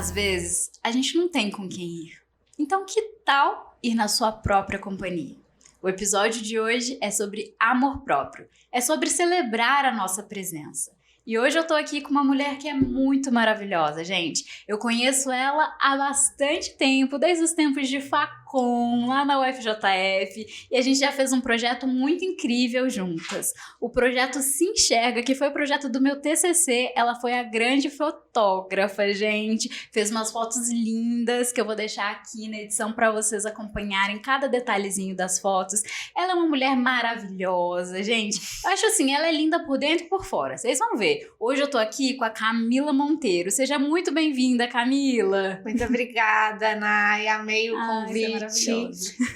Às vezes, a gente não tem com quem ir. Então, que tal ir na sua própria companhia? O episódio de hoje é sobre amor próprio. É sobre celebrar a nossa presença. E hoje eu tô aqui com uma mulher que é muito maravilhosa, gente. Eu conheço ela há bastante tempo, desde os tempos de Facom, lá na UFJF, e a gente já fez um projeto muito incrível juntas. O projeto Se Enxerga, que foi o projeto do meu TCC, ela foi a grande fotógrafa, gente. Fez umas fotos lindas que eu vou deixar aqui na edição para vocês acompanharem cada detalhezinho das fotos. Ela é uma mulher maravilhosa, gente. Eu acho assim, ela é linda por dentro e por fora. Vocês vão ver. Hoje eu tô aqui com a Camila Monteiro. Seja muito bem-vinda, Camila. Muito obrigada, Nay. Amei o convite.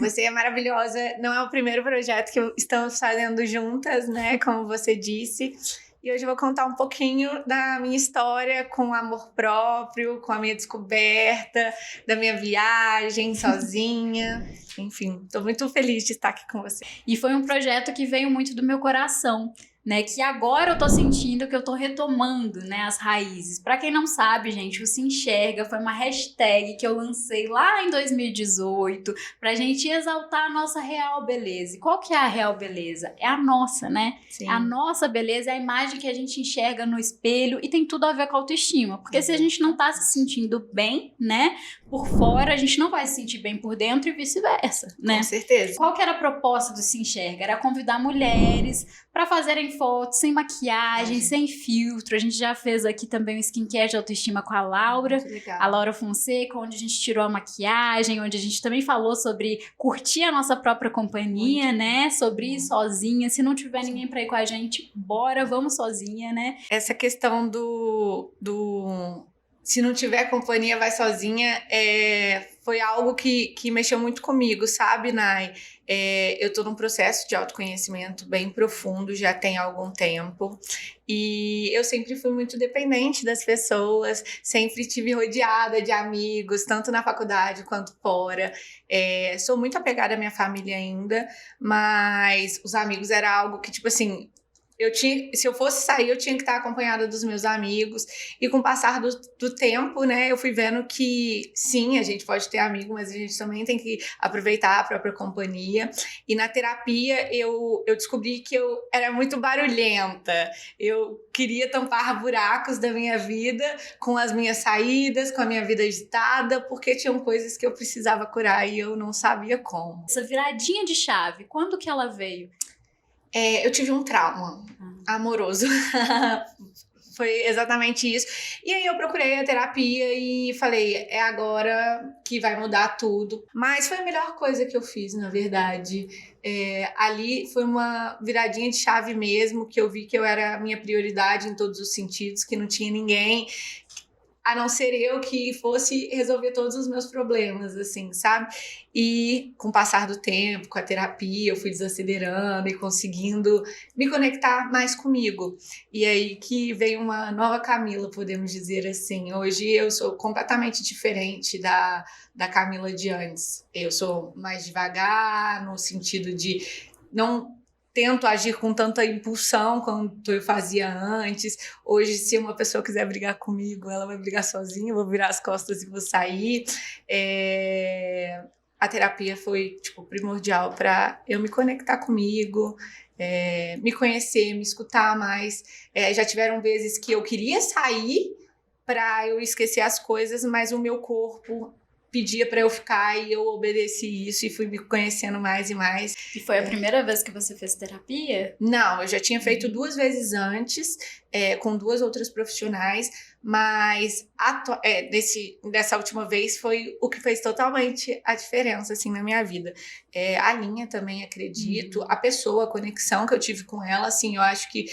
Você é maravilhosa. Não é o primeiro projeto que estamos fazendo juntas, né? Como você disse. E hoje eu vou contar um pouquinho da minha história com amor próprio, com a minha descoberta, da minha viagem sozinha. Enfim, tô muito feliz de estar aqui com você. E foi um projeto que veio muito do meu coração, né, que agora eu tô sentindo que eu tô retomando, né, as raízes. Pra quem não sabe, gente, o Se Enxerga foi uma hashtag que eu lancei lá em 2018 pra gente exaltar a nossa real beleza. E qual que é a real beleza? É a nossa, né? Sim. A nossa beleza é a imagem que a gente enxerga no espelho e tem tudo a ver com a autoestima. Porque se a gente não tá se sentindo bem, né, por fora, a gente não vai se sentir bem por dentro e vice-versa, né? Com certeza. Qual que era a proposta do Se Enxerga? Era convidar mulheres para fazerem fotos sem maquiagem, sem filtro. A gente já fez aqui também um skincare de autoestima com a Laura, a Laura Fonseca, onde a gente tirou a maquiagem, onde a gente também falou sobre curtir a nossa própria companhia, né? Sobre ir sozinha. Se não tiver ninguém para ir com a gente, bora, vamos sozinha, né? Essa questão do se não tiver companhia, vai sozinha, foi algo que mexeu muito comigo, sabe, Nay? Eu tô num processo de autoconhecimento bem profundo, já tem algum tempo, e eu sempre fui muito dependente das pessoas, sempre estive rodeada de amigos, tanto na faculdade quanto fora. Sou muito apegada à minha família ainda, mas os amigos era algo que, tipo assim, se eu fosse sair, eu tinha que estar acompanhada dos meus amigos. E com o passar do tempo, né, eu fui vendo que sim, a gente pode ter amigo, mas a gente também tem que aproveitar a própria companhia. E na terapia eu descobri que eu era muito barulhenta. Eu queria tampar buracos da minha vida com as minhas saídas, com a minha vida agitada, porque tinham coisas que eu precisava curar e eu não sabia como. Essa viradinha de chave, quando que ela veio? Eu tive um trauma amoroso. Foi exatamente isso. E aí eu procurei a terapia e falei, é agora que vai mudar tudo. Mas foi a melhor coisa que eu fiz, na verdade. Ali foi uma viradinha de chave mesmo, que eu vi que eu era a minha prioridade em todos os sentidos, que não tinha ninguém a não ser eu que fosse resolver todos os meus problemas, assim, sabe? E com o passar do tempo, com a terapia, eu fui desacelerando e conseguindo me conectar mais comigo. E aí que veio uma nova Camila, podemos dizer assim. Hoje eu sou completamente diferente da Camila de antes. Eu sou mais devagar, no sentido de não tento agir com tanta impulsão quanto eu fazia antes. Hoje, se uma pessoa quiser brigar comigo, ela vai brigar sozinha, eu vou virar as costas e vou sair. A terapia foi, primordial para eu me conectar comigo, me conhecer, me escutar mais. Já tiveram vezes que eu queria sair para eu esquecer as coisas, mas o meu corpo pedia para eu ficar e eu obedeci isso e fui me conhecendo mais e mais. E foi a primeira vez que você fez terapia? Não, eu já tinha feito 2 vezes antes, com 2 outras profissionais, mas dessa última vez foi o que fez totalmente a diferença, assim, na minha vida. A Linha também, acredito, a pessoa, a conexão que eu tive com ela, assim, eu acho que,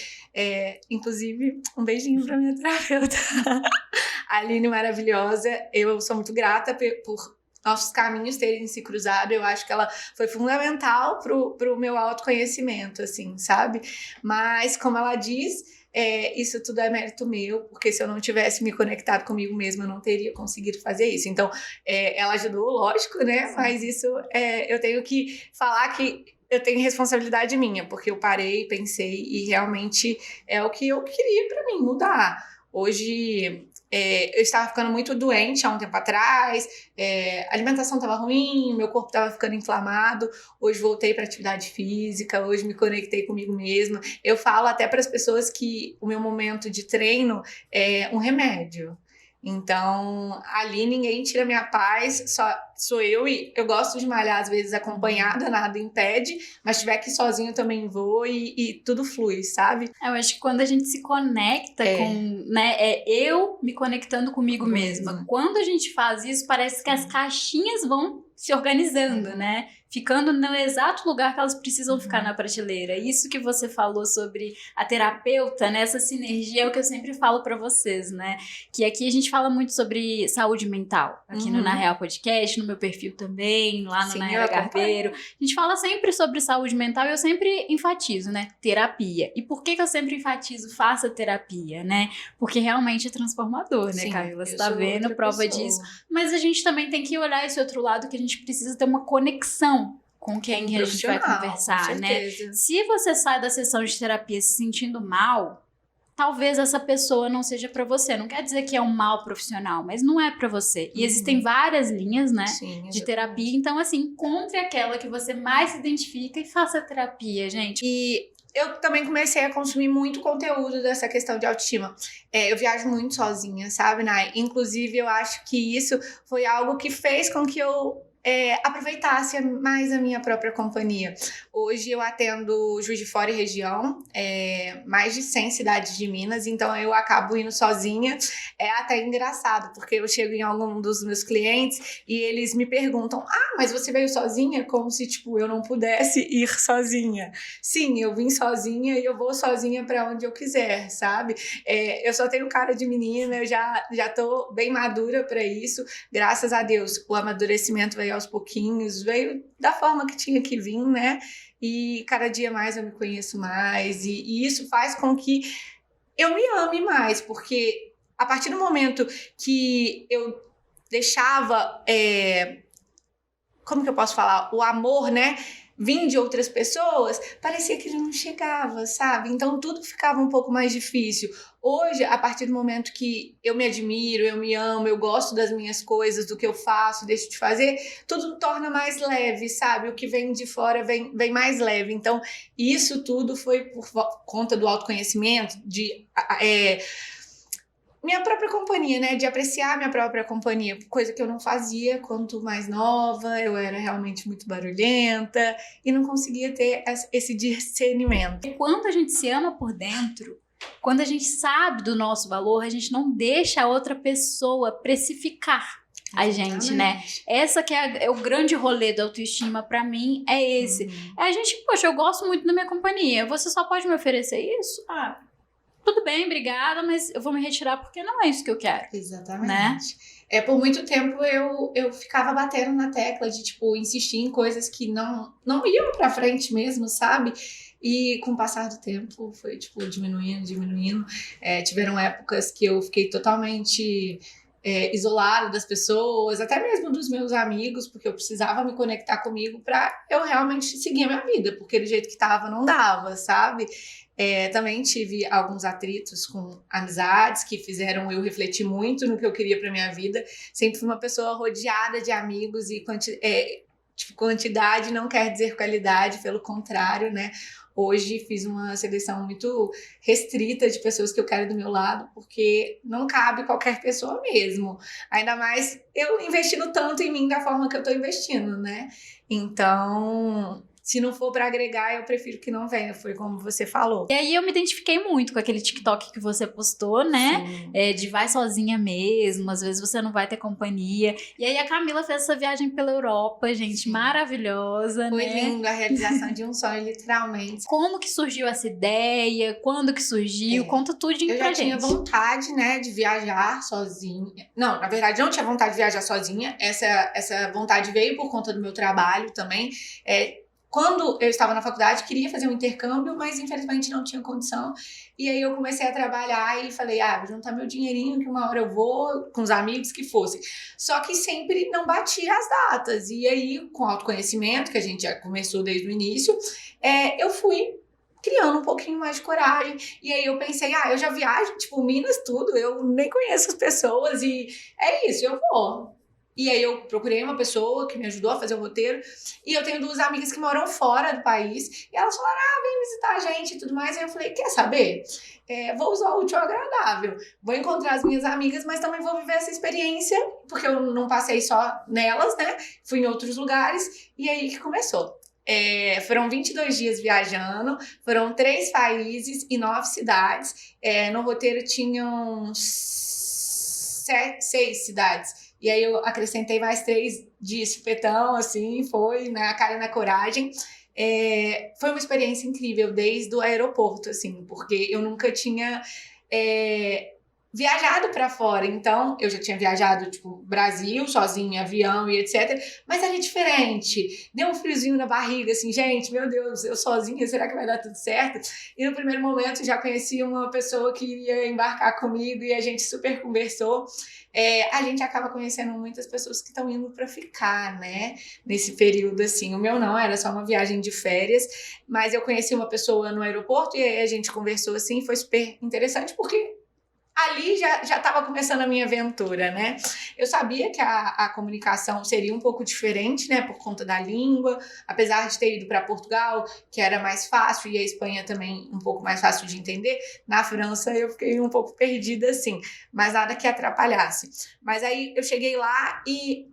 inclusive, um beijinho pra minha terapeuta. A Aline maravilhosa, eu sou muito grata por nossos caminhos terem se cruzado. Eu acho que ela foi fundamental pro meu autoconhecimento, assim, sabe? Mas, como ela diz, isso tudo é mérito meu, porque se eu não tivesse me conectado comigo mesma, eu não teria conseguido fazer isso. Então, ela ajudou, lógico, né? Sim. Mas isso, eu tenho que falar que eu tenho responsabilidade minha, porque eu parei, pensei, e realmente é o que eu queria pra mim, mudar. Hoje, eu estava ficando muito doente há um tempo atrás, a alimentação estava ruim, meu corpo estava ficando inflamado. Hoje voltei para atividade física, hoje me conectei comigo mesma. Eu falo até para as pessoas que o meu momento de treino é um remédio. Então, ali ninguém tira minha paz, só sou eu, e eu gosto de malhar às vezes acompanhada, nada impede, mas se tiver que ir sozinho eu também vou e tudo flui, sabe? Eu acho que quando a gente se conecta com, né, eu me conectando comigo mesma. Quando a gente faz isso, parece que as caixinhas vão se organizando, né? Ficando no exato lugar que elas precisam ficar na prateleira. Isso que você falou sobre a terapeuta, né? Essa sinergia é o que eu sempre falo pra vocês, né? Que aqui a gente fala muito sobre saúde mental. Aqui no Na Real Podcast, no meu perfil também, lá no Nayara Garbeiro. A gente fala sempre sobre saúde mental e eu sempre enfatizo, né? Terapia. E por que eu sempre enfatizo faça terapia, né? Porque realmente é transformador, né, Camila? Você tá vendo, prova disso. Mas a gente também tem que olhar esse outro lado, que a gente precisa ter uma conexão com quem a gente vai conversar, né? Se você sai da sessão de terapia se sentindo mal, talvez essa pessoa não seja pra você. Não quer dizer que é um mal profissional, mas não é pra você. E existem várias linhas, né, de terapia. Então, assim, encontre aquela que você mais se identifica e faça terapia, gente. E eu também comecei a consumir muito conteúdo dessa questão de autoestima. Eu viajo muito sozinha, sabe, Nay? Inclusive, eu acho que isso foi algo que fez com que eu aproveitasse mais a minha própria companhia. Hoje eu atendo Juiz de Fora e região, mais de 100 cidades de Minas, então eu acabo indo sozinha. É até engraçado, porque eu chego em algum dos meus clientes e eles me perguntam: mas você veio sozinha? Como se, tipo, eu não pudesse ir sozinha. Sim, eu vim sozinha e eu vou sozinha para onde eu quiser, sabe? Eu só tenho cara de menina, eu já tô bem madura para isso. Graças a Deus, o amadurecimento veio aos pouquinhos, veio da forma que tinha que vir, né? E cada dia mais eu me conheço mais, e isso faz com que eu me ame mais, porque a partir do momento que eu deixava, como que eu posso falar? O amor, né? Vim de outras pessoas, parecia que ele não chegava, sabe? Então tudo ficava um pouco mais difícil. Hoje, a partir do momento que eu me admiro, eu me amo, eu gosto das minhas coisas, do que eu faço, deixo de fazer, tudo torna mais leve, sabe? O que vem de fora vem mais leve. Então, isso tudo foi por conta do autoconhecimento, de minha própria companhia, né? De apreciar minha própria companhia, coisa que eu não fazia quanto mais nova, eu era realmente muito barulhenta e não conseguia ter esse discernimento. Quando a gente se ama por dentro, quando a gente sabe do nosso valor, a gente não deixa a outra pessoa precificar a gente, né? Essa que é o grande rolê da autoestima pra mim, é esse. A gente, poxa, eu gosto muito da minha companhia, você só pode me oferecer isso? Tudo bem, obrigada, mas eu vou me retirar porque não é isso que eu quero. Exatamente. Né? Por muito tempo eu ficava batendo na tecla de, tipo, insistir em coisas que não iam pra frente mesmo, sabe? E com o passar do tempo foi, tipo, diminuindo. Tiveram épocas que eu fiquei totalmente isolada das pessoas, até mesmo dos meus amigos, porque eu precisava me conectar comigo pra eu realmente seguir a minha vida, porque do jeito que tava não dava, sabe? Também tive alguns atritos com amizades que fizeram eu refletir muito no que eu queria pra minha vida. Sempre fui uma pessoa rodeada de amigos e quantidade não quer dizer qualidade, pelo contrário, né? Hoje fiz uma seleção muito restrita de pessoas que eu quero do meu lado, porque não cabe qualquer pessoa mesmo. Ainda mais eu investindo tanto em mim da forma que eu tô investindo, né? Então, se não for para agregar, eu prefiro que não venha, foi como você falou. E aí eu me identifiquei muito com aquele TikTok que você postou, né? De vai sozinha mesmo, às vezes você não vai ter companhia. E aí a Camila fez essa viagem pela Europa, gente, maravilhosa, foi, né? Foi lindo, a realização de um sonho, literalmente. Como que surgiu essa ideia? Quando que surgiu? Conta tudinho pra gente. Eu já tinha vontade, né, de viajar sozinha. Não, na verdade, não tinha vontade de viajar sozinha. Essa vontade veio por conta do meu trabalho também. Quando eu estava na faculdade, queria fazer um intercâmbio, mas infelizmente não tinha condição. E aí eu comecei a trabalhar e falei, vou juntar meu dinheirinho que uma hora eu vou, com os amigos que fossem. Só que sempre não batia as datas. E aí, com autoconhecimento, que a gente já começou desde o início, eu fui criando um pouquinho mais de coragem. E aí eu pensei, eu já viajo, tipo, Minas, tudo, eu nem conheço as pessoas e é isso, eu vou. E aí eu procurei uma pessoa que me ajudou a fazer o roteiro, e eu tenho 2 amigas que moram fora do país, e elas falaram, vem visitar a gente e tudo mais. Aí eu falei, quer saber? Vou usar o útil ao agradável, vou encontrar as minhas amigas, mas também vou viver essa experiência, porque eu não passei só nelas, né? Fui em outros lugares, e aí que começou. Foram 22 dias viajando, foram 3 países e 9 cidades. No roteiro tinham 6 cidades. E aí eu acrescentei mais 3 de supetão, assim, foi na cara e na coragem. Foi uma experiência incrível desde o aeroporto, assim, porque eu nunca tinha viajado para fora. Então, eu já tinha viajado, tipo, Brasil, sozinha, avião e etc. Mas era diferente. Deu um friozinho na barriga, assim, gente, meu Deus, eu sozinha, será que vai dar tudo certo? E no primeiro momento já conheci uma pessoa que iria embarcar comigo e a gente super conversou. A gente acaba conhecendo muitas pessoas que estão indo para ficar, né? Nesse período, assim. O meu não, era só uma viagem de férias, mas eu conheci uma pessoa no aeroporto e aí a gente conversou, assim, foi super interessante, porque ali já estava começando a minha aventura, né? Eu sabia que a comunicação seria um pouco diferente, né? Por conta da língua, apesar de ter ido para Portugal, que era mais fácil, e a Espanha também um pouco mais fácil de entender. Na França eu fiquei um pouco perdida, assim, mas nada que atrapalhasse. Mas aí eu cheguei lá e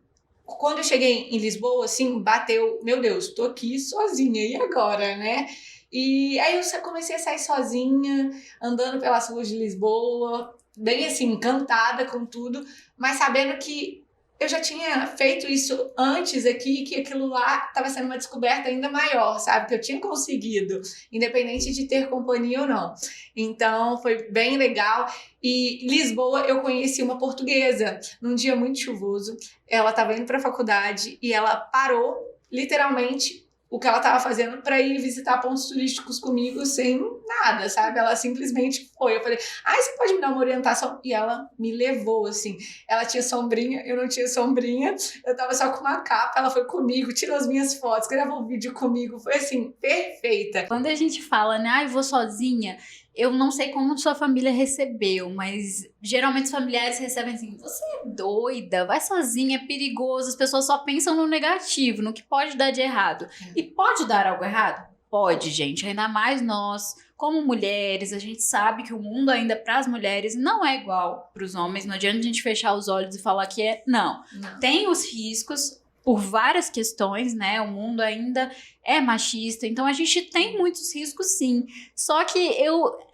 quando eu cheguei em Lisboa, assim, bateu, meu Deus, tô aqui sozinha, e agora, né? E aí eu comecei a sair sozinha, andando pelas ruas de Lisboa, bem assim, encantada com tudo, mas sabendo que eu já tinha feito isso antes aqui, que aquilo lá estava sendo uma descoberta ainda maior, sabe? Que eu tinha conseguido, independente de ter companhia ou não. Então, foi bem legal. E Lisboa, eu conheci uma portuguesa, num dia muito chuvoso. Ela estava indo para a faculdade e ela parou, literalmente, o que ela estava fazendo para ir visitar pontos turísticos comigo sem nada, sabe? Ela simplesmente foi. Eu falei, você pode me dar uma orientação? E ela me levou, assim. Ela tinha sombrinha, eu não tinha sombrinha. Eu tava só com uma capa, ela foi comigo, tirou as minhas fotos, gravou um vídeo comigo. Foi, assim, perfeita. Quando a gente fala, né, eu vou sozinha, eu não sei como sua família recebeu, mas geralmente os familiares recebem assim, você é doida, vai sozinha, é perigoso, as pessoas só pensam no negativo, no que pode dar de errado. E pode dar algo errado? Pode, gente, ainda mais nós, como mulheres, a gente sabe que o mundo ainda para as mulheres não é igual para os homens, não adianta a gente fechar os olhos e falar que é, não. Tem os riscos, por várias questões, né? O mundo ainda é machista, então a gente tem muitos riscos, sim. Só que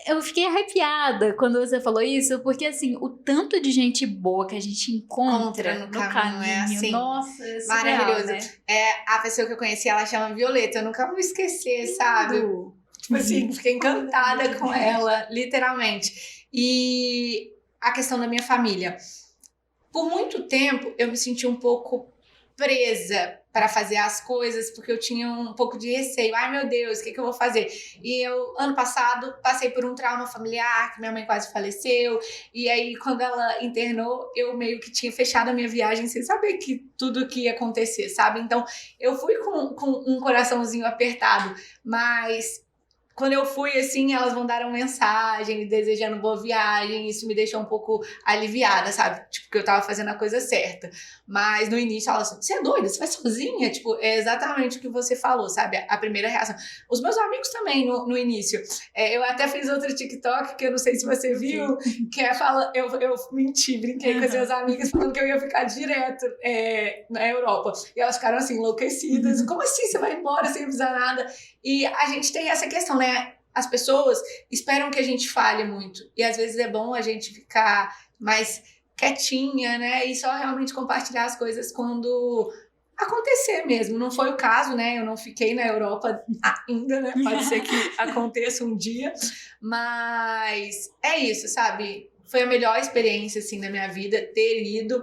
eu fiquei arrepiada quando você falou isso, porque assim, o tanto de gente boa que a gente encontra no caminho, é assim, nossa, é surreal, maravilhoso. né? A pessoa que eu conheci, ela chama Violeta, eu nunca vou esquecer, sabe? Tipo assim, fiquei encantada com ela, literalmente. E a questão da minha família. Por muito tempo, eu me senti um pouco presa para fazer as coisas, porque eu tinha um pouco de receio. Ai, meu Deus, o que eu vou fazer? E eu, ano passado, passei por um trauma familiar, que minha mãe quase faleceu, e aí, quando ela internou, eu meio que tinha fechado a minha viagem sem saber que tudo que ia acontecer, sabe? Então, eu fui com um coraçãozinho apertado, mas quando eu fui, assim, elas mandaram mensagem me desejando boa viagem. Isso me deixou um pouco aliviada, sabe? Tipo, que eu tava fazendo a coisa certa. Mas no início, elas assim, você é doida? Você vai sozinha? Tipo, é exatamente o que você falou, sabe? A primeira reação. Os meus amigos também, no início. Eu até fiz outro TikTok, que eu não sei se você viu, que eu menti, brinquei com as minhas amigas, falando que eu ia ficar direto na Europa. E elas ficaram, assim, enlouquecidas. Como assim? Você vai embora sem avisar nada? E a gente tem essa questão, né? As pessoas esperam que a gente fale muito. E às vezes é bom a gente ficar mais quietinha, né? E só realmente compartilhar as coisas quando acontecer mesmo. Não foi o caso, né? Eu não fiquei na Europa ainda, né? Pode ser que aconteça um dia. Mas é isso, sabe? Foi a melhor experiência, assim, da minha vida, ter ido.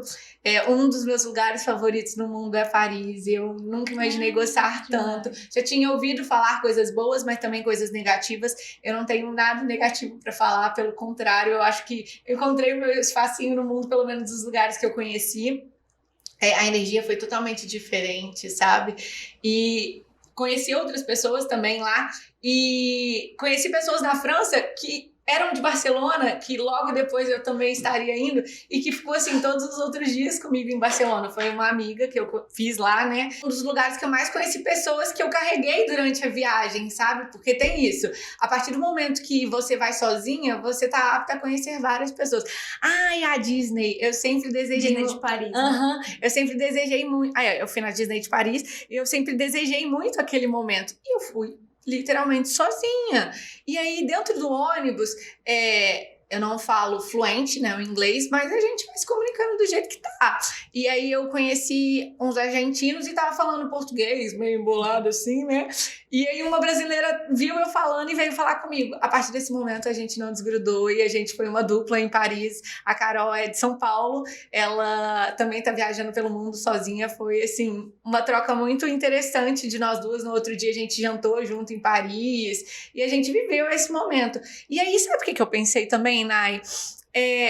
Um dos meus lugares favoritos no mundo é Paris. Eu nunca imaginei gostar tanto. Já tinha ouvido falar coisas boas, mas também coisas negativas. Eu não tenho nada negativo para falar, pelo contrário, eu acho que eu encontrei o meu espacinho no mundo, pelo menos dos lugares que eu conheci. A energia foi totalmente diferente, sabe? E conheci outras pessoas também lá e conheci pessoas na França que eram de Barcelona, que logo depois eu também estaria indo, e que ficou assim todos os outros dias comigo em Barcelona. Foi uma amiga que eu fiz lá, né? Um dos lugares que eu mais conheci pessoas que eu carreguei durante a viagem, sabe? Porque tem isso. A partir do momento que você vai sozinha, você tá apta a conhecer várias pessoas. Ai, a Disney, eu sempre desejei... Disney de Paris. Eu sempre desejei muito... eu fui na Disney de Paris e eu sempre desejei muito aquele momento. E eu fui literalmente sozinha. E aí, dentro do ônibus, eu não falo fluente, né, o inglês, mas a gente vai se comunicando do jeito que tá. E aí eu conheci uns argentinos e tava falando português, meio embolado assim, né? E aí uma brasileira viu eu falando e veio falar comigo. A partir desse momento a gente não desgrudou e a gente foi uma dupla em Paris. A Carol é de São Paulo, ela também tá viajando pelo mundo sozinha. Foi, assim, uma troca muito interessante de nós duas. No outro dia a gente jantou junto em Paris e a gente viveu esse momento. E aí, sabe o que eu pensei também, Nai?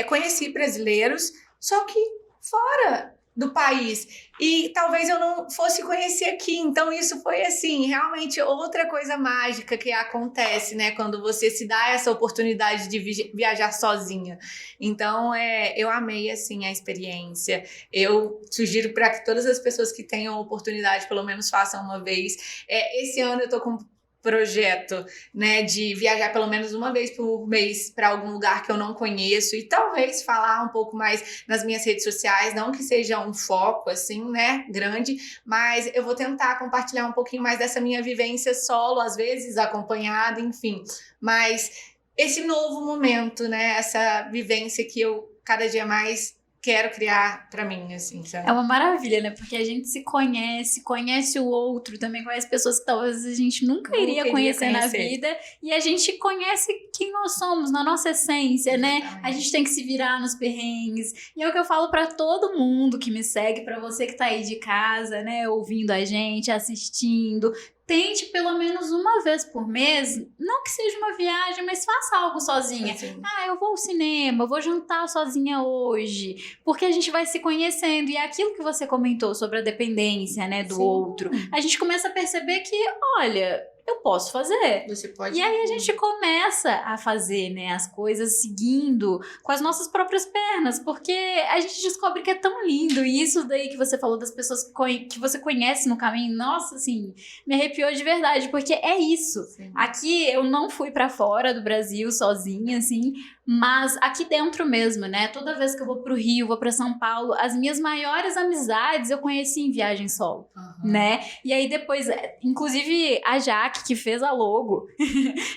Conheci brasileiros, só que fora do país, e talvez eu não fosse conhecer aqui. Então isso foi, assim, realmente outra coisa mágica que acontece, né, quando você se dá essa oportunidade de viajar sozinha. Então eu amei, assim, a experiência. Eu sugiro para que todas as pessoas que tenham oportunidade pelo menos façam uma vez. Esse ano eu tô com projeto, né, de viajar pelo menos uma vez por mês para algum lugar que eu não conheço e talvez falar um pouco mais nas minhas redes sociais, não que seja um foco assim, né, grande, mas eu vou tentar compartilhar um pouquinho mais dessa minha vivência solo, às vezes acompanhada, enfim, mas esse novo momento, né, essa vivência que eu cada dia mais quero criar pra mim, assim, sabe? É uma maravilha, né? Porque a gente se conhece o outro, também conhece pessoas que talvez a gente nunca iria conhecer na vida, e a gente conhece quem nós somos, na nossa essência, exatamente, né? A gente tem que se virar nos perrengues. E é o que eu falo pra todo mundo que me segue, pra você que tá aí de casa, né? Ouvindo a gente, assistindo. Tente pelo menos uma vez por mês, não que seja uma viagem, mas faça algo sozinha. Assim. Eu vou ao cinema, vou jantar sozinha hoje, porque a gente vai se conhecendo. E é aquilo que você comentou sobre a dependência, né, do outro, a gente começa a perceber que, olha, eu posso fazer. Você pode. E aí a gente começa a fazer, né, as coisas seguindo com as nossas próprias pernas, porque a gente descobre que é tão lindo. E isso daí que você falou das pessoas que você conhece no caminho, nossa, assim, me arrepiou de verdade, porque é isso. Sim. Aqui eu não fui pra fora do Brasil sozinha, assim, mas aqui dentro mesmo, né? Toda vez que eu vou pro Rio, vou pra São Paulo, as minhas maiores amizades eu conheci em viagem solo, né? E aí depois, inclusive a Jaque, que fez a logo,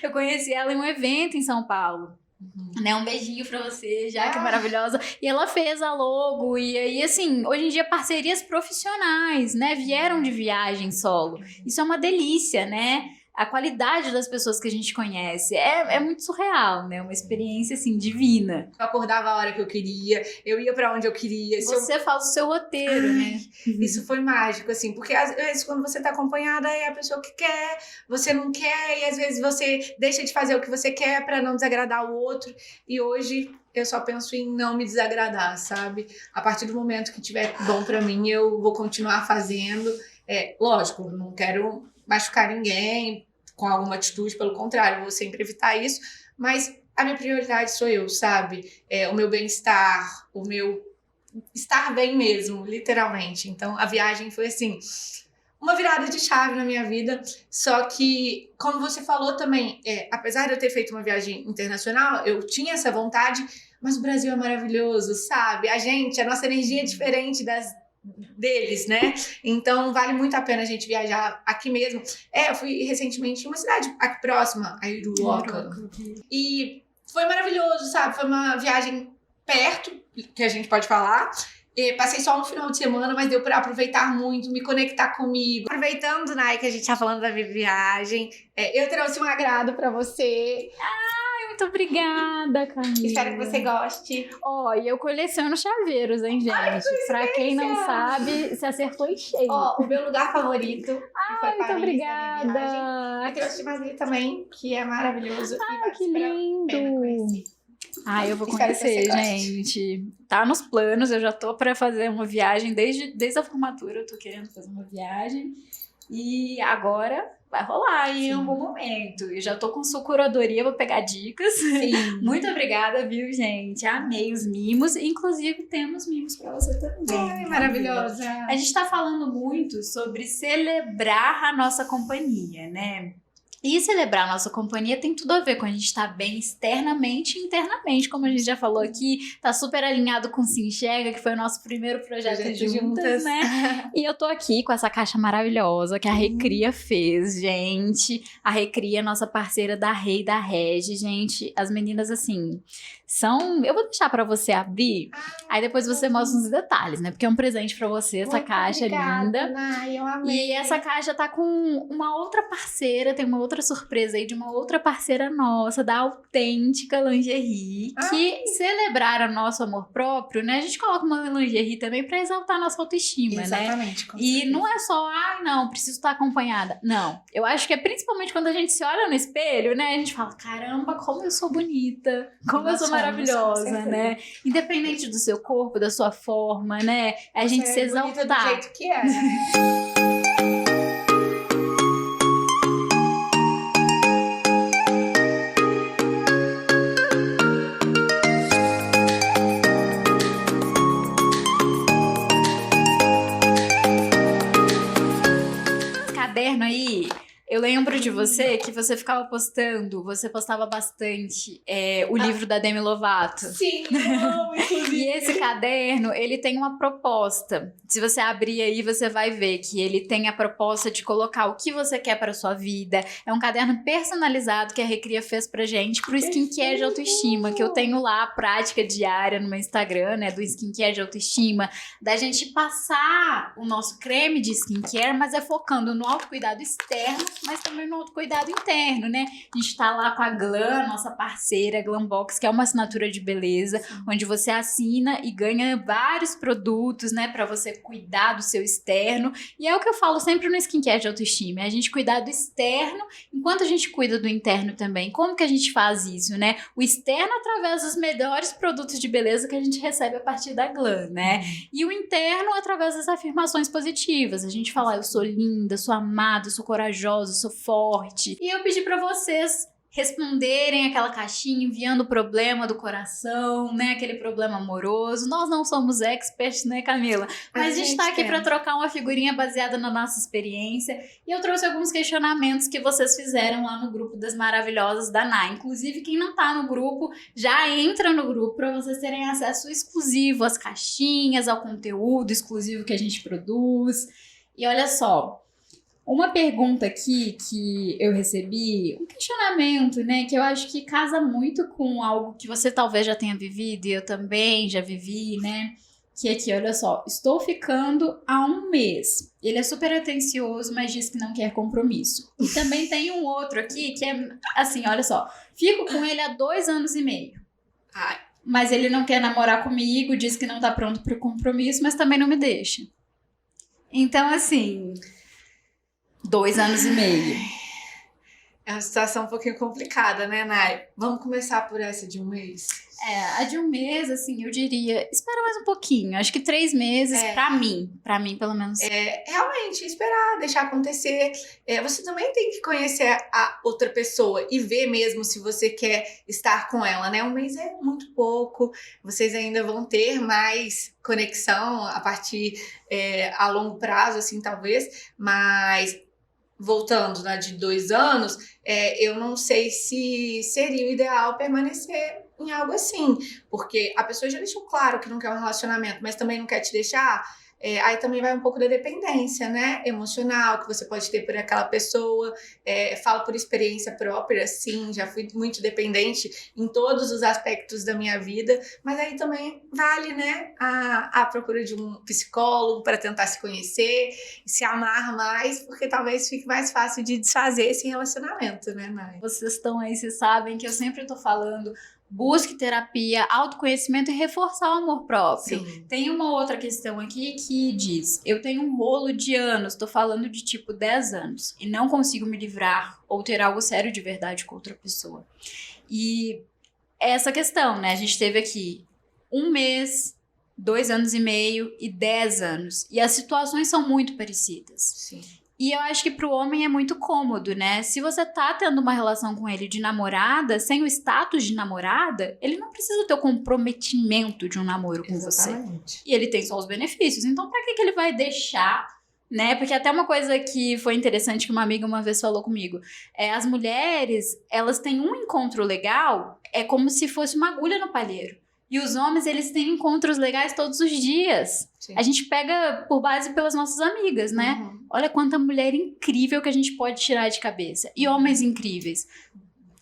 eu conheci ela em um evento em São Paulo. Né, um beijinho pra você, Jaque, maravilhosa. E ela fez a logo. E aí, assim, hoje em dia parcerias profissionais, né? Vieram de viagem solo. Isso é uma delícia, né? A qualidade das pessoas que a gente conhece é muito surreal, né? Uma experiência, assim, divina. Eu acordava a hora que eu queria, eu ia pra onde eu queria. Você faz o seu roteiro, né? Isso foi mágico, assim, porque às vezes quando você tá acompanhada é a pessoa que quer, você não quer, e às vezes você deixa de fazer o que você quer pra não desagradar o outro. E hoje eu só penso em não me desagradar, sabe? A partir do momento que tiver bom pra mim, eu vou continuar fazendo. Lógico, não quero machucar ninguém com alguma atitude, pelo contrário, eu vou sempre evitar isso, mas a minha prioridade sou eu, sabe? O meu bem-estar, o meu estar bem mesmo, literalmente. Então, a viagem foi, assim, uma virada de chave na minha vida, só que, como você falou também, apesar de eu ter feito uma viagem internacional, eu tinha essa vontade, mas o Brasil é maravilhoso, sabe? A nossa energia é diferente deles, né? Então vale muito a pena a gente viajar aqui mesmo. Eu fui recentemente em uma cidade aqui próxima, a Iruoca, e foi maravilhoso, sabe? Foi uma viagem perto, que a gente pode falar. Passei só um final de semana, mas deu pra aproveitar muito, me conectar comigo. Aproveitando, Nai, que a gente tá falando da viagem, eu trouxe um agrado pra você. Muito obrigada, Camila. Espero que você goste. E eu coleciono chaveiros, hein, gente? Pra quem não sabe, se acertou em cheio. O meu lugar favorito. Muito obrigada. Eu trouxe Madrid também, que é maravilhoso. Que lindo. Eu vou conhecer, gente. Tá nos planos, eu já tô pra fazer uma viagem desde a formatura. Eu tô querendo fazer uma viagem. E agora vai rolar aí em algum momento. Eu já tô com sua curadoria, vou pegar dicas. Sim. Muito obrigada, viu, gente? Amei os mimos. Inclusive, temos mimos pra você também. Ai, maravilhosa. A gente tá falando muito sobre celebrar a nossa companhia, né? E celebrar a nossa companhia tem tudo a ver com a gente estar bem externamente e internamente, como a gente já falou aqui, tá super alinhado com Se Enxerga, que foi o nosso primeiro projeto juntas, né? E eu tô aqui com essa caixa maravilhosa que a Recria fez, gente. A Recria, nossa parceira da Rei e da Regi, gente. As meninas, assim, são... Eu vou deixar pra você abrir, aí depois você mostra uns detalhes, né? Porque é um presente pra você, essa caixa linda. Ai, eu amei. E essa caixa tá com uma outra parceira, tem uma outra surpresa aí de uma outra parceira nossa, da Autêntica Lingerie, que celebraram nosso amor próprio, né? A gente coloca uma lingerie também pra exaltar a nossa autoestima, Exatamente, né? E não é só, não, preciso estar acompanhada. Não, eu acho que é principalmente quando a gente se olha no espelho, né? A gente fala, caramba, como eu sou bonita, como eu sou maravilhosa, né? Independente do seu corpo, da sua forma, né? A gente se exaltar. Do jeito que é. Caderno aí, eu lembro de você que você ficava postando, você postava bastante o livro da Demi Lovato. Sim, eu amo, inclusive. E esse caderno, ele tem uma proposta. Se você abrir aí, você vai ver que ele tem a proposta de colocar o que você quer para sua vida. É um caderno personalizado que a Recria fez pra gente pro skincare de autoestima, que eu tenho lá a prática diária no meu Instagram, né, do skincare de autoestima, da gente passar o nosso creme de skincare, mas é focando no autocuidado externo, mas também no autocuidado interno, né? A gente tá lá com a Glam, nossa parceira, Glambox, que é uma assinatura de beleza, onde você assina e ganha vários produtos, né, pra você cuidar do seu externo. E é o que eu falo sempre no skincare de autoestima, é a gente cuidar do externo enquanto a gente cuida do interno também. Como que a gente faz isso, né? O externo através dos melhores produtos de beleza que a gente recebe a partir da Glam, né? E o interno através das afirmações positivas. A gente fala, eu sou linda, sou amada, sou corajosa, sou forte. E eu pedi pra vocês responderem aquela caixinha, enviando o problema do coração, né? Aquele problema amoroso. Nós não somos experts, né, Camila? Mas a gente tá aqui pra trocar uma figurinha baseada na nossa experiência. E eu trouxe alguns questionamentos que vocês fizeram lá no grupo das Maravilhosas da NAI. Inclusive, quem não tá no grupo, já entra no grupo pra vocês terem acesso exclusivo às caixinhas, ao conteúdo exclusivo que a gente produz. E olha só, uma pergunta aqui que eu recebi, um questionamento, né, que eu acho que casa muito com algo que você talvez já tenha vivido e eu também já vivi, né, que aqui, olha só, estou ficando há 1 mês. Ele é super atencioso, mas diz que não quer compromisso. E também tem um outro aqui que é assim, olha só, fico com ele há 2 anos e meio. Ai. Mas ele não quer namorar comigo, diz que não tá pronto para o compromisso, mas também não me deixa. Então, assim, 2 anos e meio. É uma situação um pouquinho complicada, né, Nai? Vamos começar por essa de 1 mês? A de 1 mês, assim, eu diria, espera mais um pouquinho. Acho que 3 meses, pra mim, pelo menos. Realmente, esperar, deixar acontecer. Você também tem que conhecer a outra pessoa e ver mesmo se você quer estar com ela, né? 1 mês é muito pouco, vocês ainda vão ter mais conexão a partir a longo prazo, assim, talvez, mas voltando na de 2 anos, eu não sei se seria o ideal permanecer em algo assim, porque a pessoa já deixou claro que não quer um relacionamento, mas também não quer te deixar, aí também vai um pouco da dependência, né, emocional que você pode ter por aquela pessoa. Falo por experiência própria, sim, já fui muito dependente em todos os aspectos da minha vida, mas aí também vale, né, a procura de um psicólogo para tentar se conhecer, se amar mais, porque talvez fique mais fácil de desfazer esse relacionamento, né, Mai? Vocês estão aí, vocês sabem que eu sempre tô falando, busque terapia, autoconhecimento e reforçar o amor próprio. Sim. Tem uma outra questão aqui que diz, eu tenho um rolo de anos, tô falando de tipo 10 anos, e não consigo me livrar ou ter algo sério de verdade com outra pessoa. E essa questão, né, a gente teve aqui 1 mês, 2 anos e meio e 10 anos, e as situações são muito parecidas. Sim. E eu acho que pro homem é muito cômodo, né? Se você tá tendo uma relação com ele de namorada, sem o status de namorada, ele não precisa ter o comprometimento de um namoro com Exatamente. você. E ele tem só os benefícios. Então, pra que ele vai deixar, né? Porque até uma coisa que foi interessante que uma amiga uma vez falou comigo. As mulheres, elas têm um encontro legal, é como se fosse uma agulha no palheiro. E os homens, eles têm encontros legais todos os dias. Sim. A gente pega por base pelas nossas amigas, né? Uhum. Olha quanta mulher incrível que a gente pode tirar de cabeça. E homens incríveis.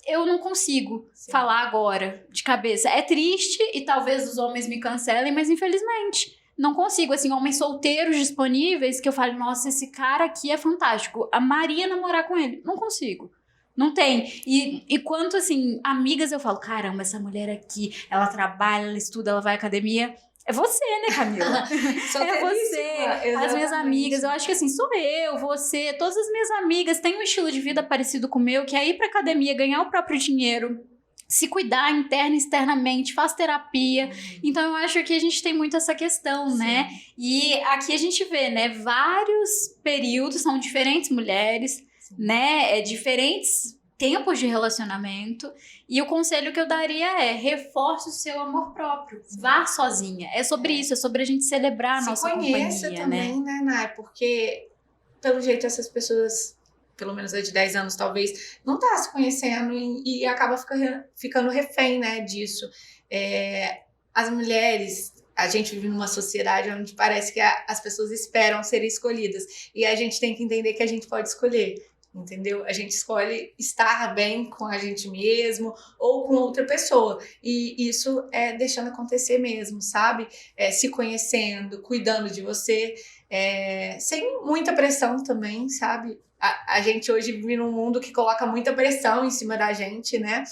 Eu não consigo falar agora de cabeça. É triste e talvez os homens me cancelem, mas infelizmente não consigo. Assim, homens solteiros disponíveis que eu falo, nossa, esse cara aqui é fantástico. Amaria namorar com ele. Não consigo. Não tem. E quanto, assim, amigas eu falo, caramba, essa mulher aqui, ela trabalha, ela estuda, ela vai à academia. É você, né, Camila? É você. As minhas amigas, eu acho que assim, sou eu, você, todas as minhas amigas têm um estilo de vida parecido com o meu, que é ir pra academia, ganhar o próprio dinheiro, se cuidar interna e externamente, faz terapia. Então eu acho que a gente tem muito essa questão, Sim. né? E aqui a gente vê, né, vários períodos, são diferentes mulheres, né, diferentes tempos de relacionamento, e o conselho que eu daria é reforce o seu amor próprio, vá sozinha, é sobre isso, é sobre a gente celebrar a nossa companhia, se conheça também, né, Nay? Porque pelo jeito essas pessoas, pelo menos a de 10 anos talvez, não tá se conhecendo e acaba ficando refém, né, disso. As mulheres, a gente vive numa sociedade onde parece que as pessoas esperam serem escolhidas, e a gente tem que entender que a gente pode escolher. Entendeu? A gente escolhe estar bem com a gente mesmo ou com outra pessoa. E isso é deixando acontecer mesmo, sabe? Se conhecendo, cuidando de você, sem muita pressão também, sabe? A gente hoje vive num mundo que coloca muita pressão em cima da gente, né?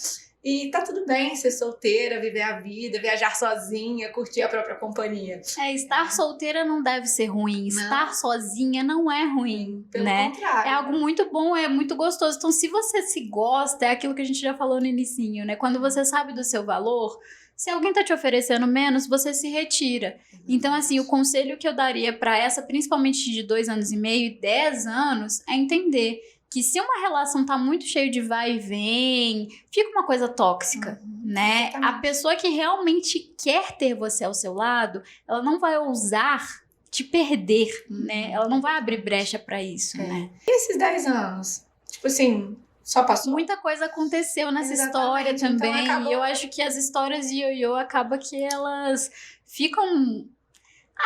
E tá tudo bem ser solteira, viver a vida, viajar sozinha, curtir a própria companhia. Estar solteira não deve ser ruim. Não. Estar sozinha não é ruim, Pelo né? contrário. É algo muito bom, é muito gostoso. Então, se você se gosta, é aquilo que a gente já falou no inicinho, né? Quando você sabe do seu valor, se alguém tá te oferecendo menos, você se retira. Então, assim, o conselho que eu daria pra essa, principalmente de 2 anos e meio e 10 anos, é entender que se uma relação tá muito cheia de vai e vem, fica uma coisa tóxica, né? Exatamente. A pessoa que realmente quer ter você ao seu lado, ela não vai ousar te perder, né? Ela não vai abrir brecha pra isso, né? E esses 10 anos? Tipo assim, só passou? Muita coisa aconteceu nessa Exatamente, história também, então acabou. e eu acho que as histórias de ioiô acaba que elas ficam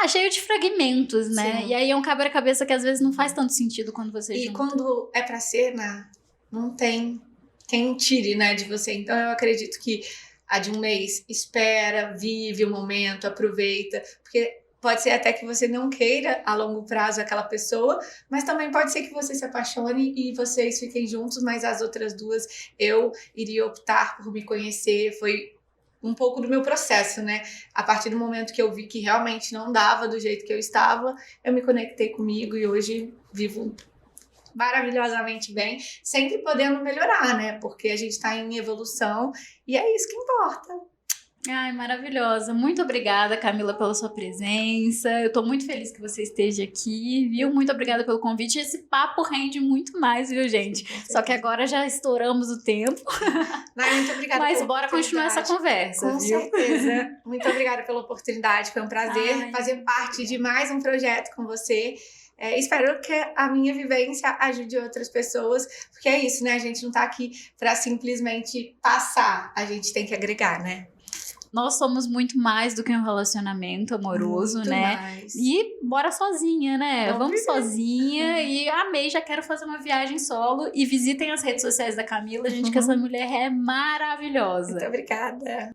cheio de fragmentos, né? Sim. E aí é um quebra-cabeça que às vezes não faz tanto sentido quando você E junta. quando é pra ser, né, não tem quem tire, né, de você. Então eu acredito que a de um mês espera, vive o momento, aproveita, porque pode ser até que você não queira a longo prazo aquela pessoa, mas também pode ser que você se apaixone e vocês fiquem juntos, mas as outras 2 eu iria optar por me conhecer. Foi um pouco do meu processo, né? A partir do momento que eu vi que realmente não dava do jeito que eu estava, eu me conectei comigo e hoje vivo maravilhosamente bem, sempre podendo melhorar, né? Porque a gente tá em evolução e é isso que importa. Ai, maravilhosa. Muito obrigada, Camila, pela sua presença. Eu tô muito feliz que você esteja aqui, viu? Muito obrigada pelo convite. Esse papo rende muito mais, viu, gente? Só que agora já estouramos o tempo. Muito obrigada. Mas bora continuar essa conversa, Com viu? certeza. Muito obrigada pela oportunidade. Foi um prazer fazer parte de mais um projeto com você. Espero que a minha vivência ajude outras pessoas, porque é isso, né? A gente não tá aqui pra simplesmente passar, a gente tem que agregar, né? Nós somos muito mais do que um relacionamento amoroso, Muito né? mais. E bora sozinha, né? Vamos primeiro. sozinha. E amei, já quero fazer uma viagem solo. E visitem as redes sociais da Camila, gente, que essa mulher é maravilhosa. Muito obrigada.